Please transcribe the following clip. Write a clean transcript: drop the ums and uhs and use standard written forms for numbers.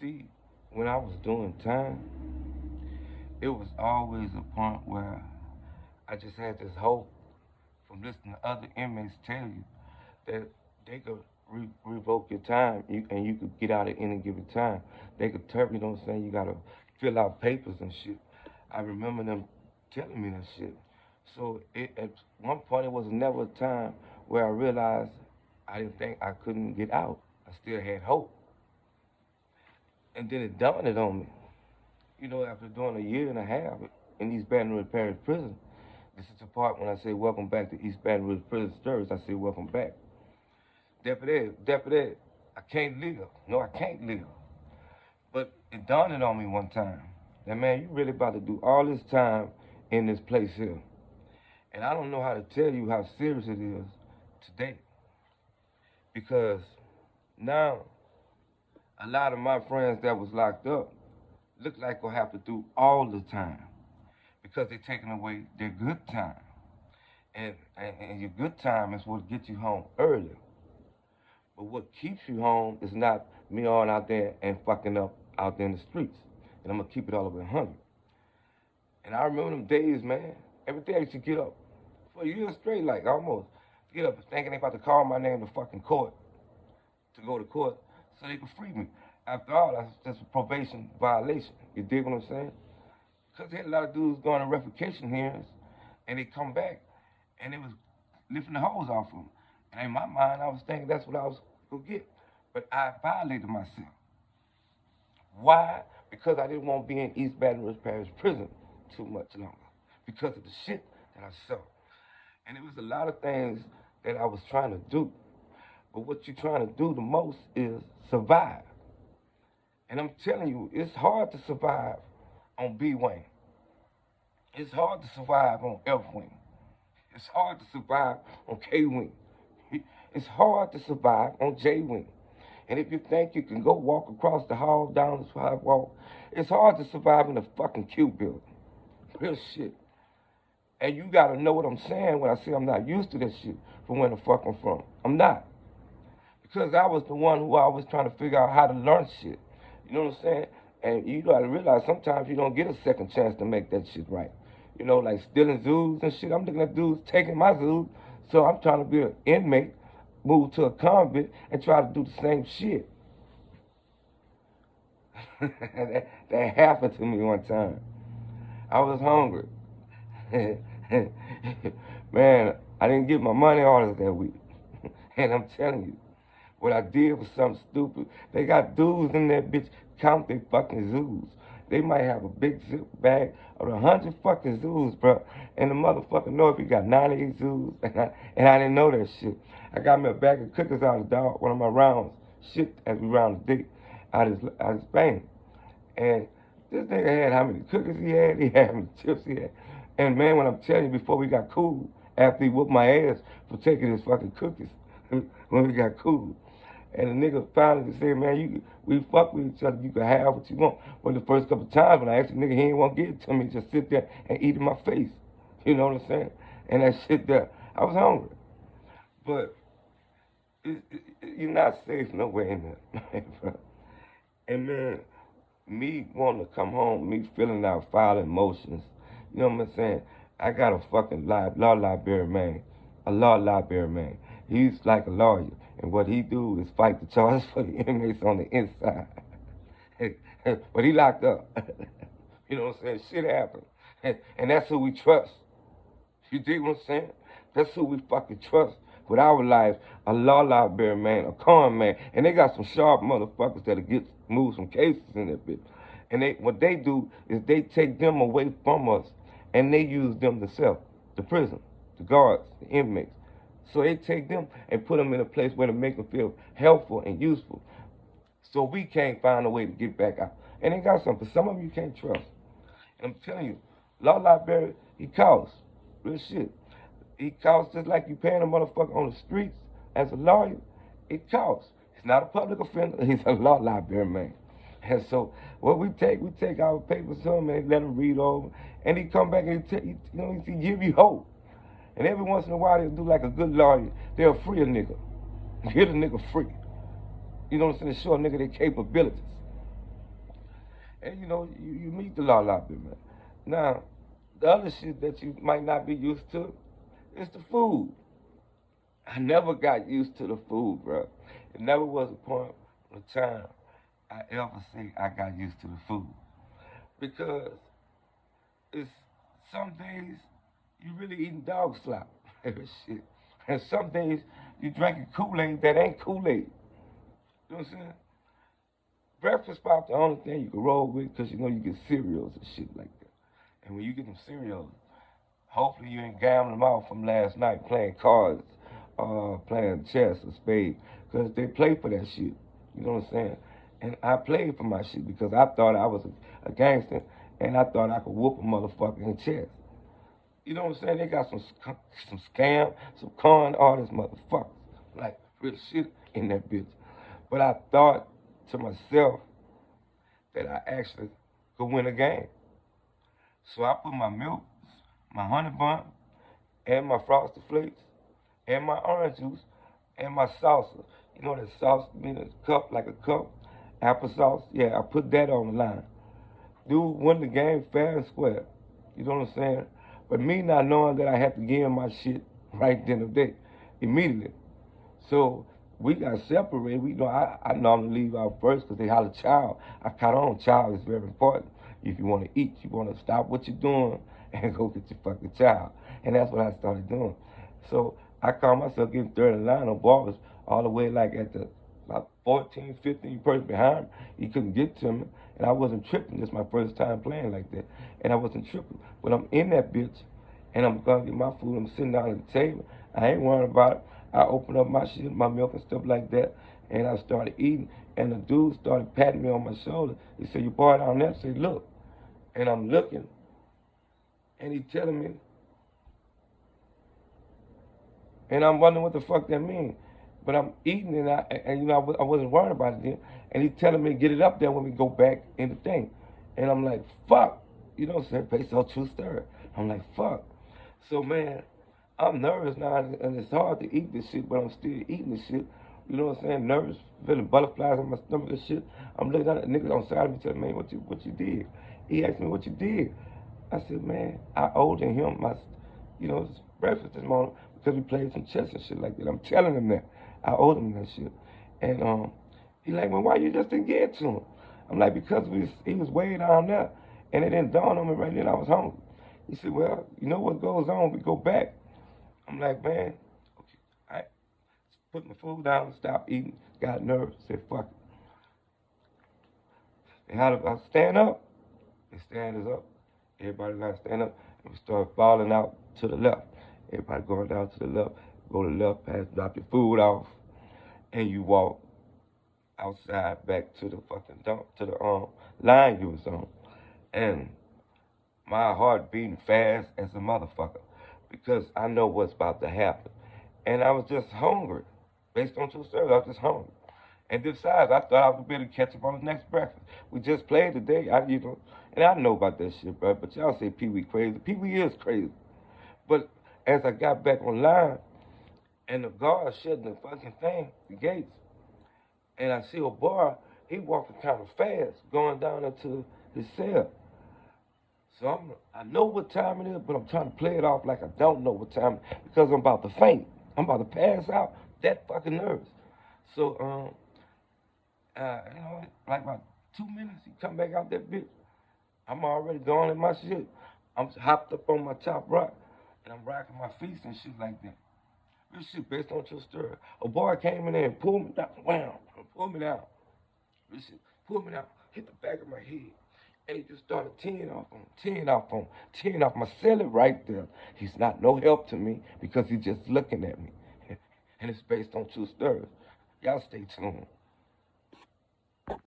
See, when I was doing time, it was always a point where I just had this hope from listening to other inmates tell you that they could revoke your time and you could get out at any given time. They could you know what I'm saying? You gotta fill out papers and shit. I remember them telling me that shit. So at one point, it was never a time where I realized I didn't think I couldn't get out. I still had hope. And then it dawned on me, after doing a year and a half in East Baton Rouge Parish Prison, this is the part when I say welcome back to East Baton Rouge Prison Service, I say welcome back. Deputy, I can't live. No, I can't live. But it dawned on me one time that, man, you really about to do all this time in this place here. And I don't know how to tell you how serious it is today. Because now, a lot of my friends that was locked up look like will have to do all the time because they're taking away their good time. And your good time is what gets you home early. But what keeps you home is not me on out there and fucking up out there in the streets. And I'm gonna keep it all over 100. And I remember them days, man. Every day I used to get up for a year straight, like almost. Get up thinking they about to call my name to fucking court, to go to court, so they could free me. After all, that's just a probation violation. You dig what I'm saying? Because they had a lot of dudes going to revocation hearings, and they come back, and they was lifting the hose off them. And in my mind, I was thinking that's what I was going to get. But I violated myself. Why? Because I didn't want to be in East Baton Rouge Parish Prison too much longer. Because of the shit that I saw. And it was a lot of things that I was trying to do. But what you're trying to do the most is survive. And I'm telling you, it's hard to survive on B Wing. It's hard to survive on F Wing. It's hard to survive on K Wing. It's hard to survive on J Wing. And if you think you can go walk across the hall down the sidewalk, it's hard to survive in the fucking Q building. Real shit. And you gotta know what I'm saying when I say I'm not used to this shit from where the fuck I'm from. I'm not. Because I was the one who always trying to figure out how to learn shit. You know what I'm saying? And you gotta realize sometimes you don't get a second chance to make that shit right. Like stealing zoos and shit. I'm looking at dudes taking my zoos, so I'm trying to be an inmate, move to a convict, and try to do the same shit. that happened to me one time. I was hungry. Man, I didn't get my money orders that week. And I'm telling you, what I did was something stupid. They got dudes in that bitch count their fucking zoos. They might have a big zip bag of 100 fucking zoos, bro. And the motherfucker know if he got 98 zoos. And I didn't know that shit. I got me a bag of cookies out of the dog, one of my rounds, shit as we round the dick out of Spain. And this nigga had how many cookies he had how many chips he had. And man, when I'm telling you, before we got cool, after he whooped my ass for taking his fucking cookies, when we got cool. And the nigga finally said, man, we fuck with each other, you can have what you want. But the first couple of times when I asked the nigga, he ain't want to give it to me, just sit there and eat in my face. You know what I'm saying? And that shit there, I was hungry. But you're not safe nowhere in there, bro. And man, me wanting to come home, me filling out foul emotions, you know what I'm saying? I got a fucking law library man, a law library man. He's like a lawyer, and what he do is fight the charges for the inmates on the inside. But he locked up. You know what I'm saying? Shit happened. And that's who we trust. You dig what I'm saying? That's who we fucking trust with our lives. A law library man, a con man. And they got some sharp motherfuckers that'll move some cases in that bitch. And what they do is they take them away from us and they use them themselves, the prison, the guards, the inmates. So they take them and put them in a place where to make them feel helpful and useful. So we can't find a way to get back out. And they got something. Some of them you can't trust. And I'm telling you, law library, he costs. Real shit. He costs just like you paying a motherfucker on the streets as a lawyer. It costs. He's not a public offender. He's a law library man. And so what we take our papers to him and let him read over. And he come back and he give you hope. And every once in a while, they'll do like a good lawyer. They'll free a nigga. Get a nigga free. You know what I'm saying? Show a nigga their capabilities. And you know, you meet the law out there, man. Now, the other shit that you might not be used to is the food. I never got used to the food, bro. It never was a point of time I ever say I got used to the food. Because it's some days you really eating dog slop. Shit. And some days you drinking Kool-Aid that ain't Kool-Aid. You know what I'm saying? Breakfast about the only thing you can roll with because you know you get cereals and shit like that. And when you get them cereals, hopefully you ain't gambling them out from last night playing cards, playing chess or spade, because they play for that shit. You know what I'm saying? And I played for my shit because I thought I was a gangster and I thought I could whoop a motherfucker in chess. You know what I'm saying? They got some scam, some con artists motherfuckers, like real shit in that bitch. But I thought to myself that I actually could win a game. So I put my milk, my honey bun, and my frosted flakes, and my orange juice, and my salsa. You know that sauce, mean a cup, like a cup, applesauce? Yeah, I put that on the line. Dude won the game fair and square. You know what I'm saying? But me not knowing that I had to give him my shit right then and there, immediately. So we got separated. We know I normally leave out first because they holler child. I caught on child is very important. If you want to eat, you want to stop what you're doing and go get your fucking child. And that's what I started doing. So I caught myself getting third in line on ballers all the way like at the about 14, 15 person behind me. He couldn't get to me. And I wasn't tripping. This is my first time playing like that. And I wasn't tripping. But I'm in that bitch and I'm gonna get my food. I'm sitting down at the table. I ain't worrying about it. I opened up my shit, my milk and stuff like that, and I started eating. And the dude started patting me on my shoulder. He said, "You boy down there?" I said, "Look." And I'm looking, and he telling me, and I'm wondering what the fuck that means. But I'm eating, and you know, I wasn't worried about it then. And he telling me, "Get it up there when we go back in the thing." And I'm like, "Fuck." You know what I'm saying? Based on true story. I'm like, "Fuck." So, man, I'm nervous now, and it's hard to eat this shit, but I'm still eating this shit. You know what I'm saying? Nervous, feeling butterflies in my stomach and shit. I'm looking at the niggas on the side of me telling me, "Man, what you did?" He asked me, "What you did?" I said, "Man, I owed him my, you know, breakfast this morning because we played some chess and shit like that." I'm telling him that. I owed him that shit. And he like, "Well, why you just didn't get to him?" I'm like, "Because he was way down there, and it didn't dawn on me right then I was hungry." He said, "Well, you know what goes on, we go back." I'm like, "Man, okay." I put my food down, stopped eating, got nervous, said, "Fuck it." They had to stand up. They stand us up. Everybody got to stand up, and we start falling out to the left. Everybody going down to the left. Go to the left, pass, drop your food off, and you walk outside back to the fucking dump, to the line you was on. And my heart beating fast as a motherfucker because I know what's about to happen. And I was just hungry. Based on true story, I was just hungry. And besides, I thought I was going to catch up on the next breakfast. We just played today, and I know about that shit, bro. But y'all say Pee Wee crazy. Pee Wee is crazy. But as I got back online, and the guard shutting the fucking thing, the gates, and I see a boy, he walking kind of fast, going down into his cell. So I know what time it is, but I'm trying to play it off like I don't know what time because I'm about to faint. I'm about to pass out. That fucking nervous. So, you know, like about 2 minutes, he come back out that bitch. I'm already gone in my shit. I'm hopped up on my top rock, and I'm rocking my feet and shit like that. This shit based on true story. A boy came in there and pulled me down. Wham! Pulled me down. This shit pulled me down, hit the back of my head. And he just started teeing off my celly right there. He's not no help to me because he's just looking at me. And it's based on true stories. Y'all stay tuned.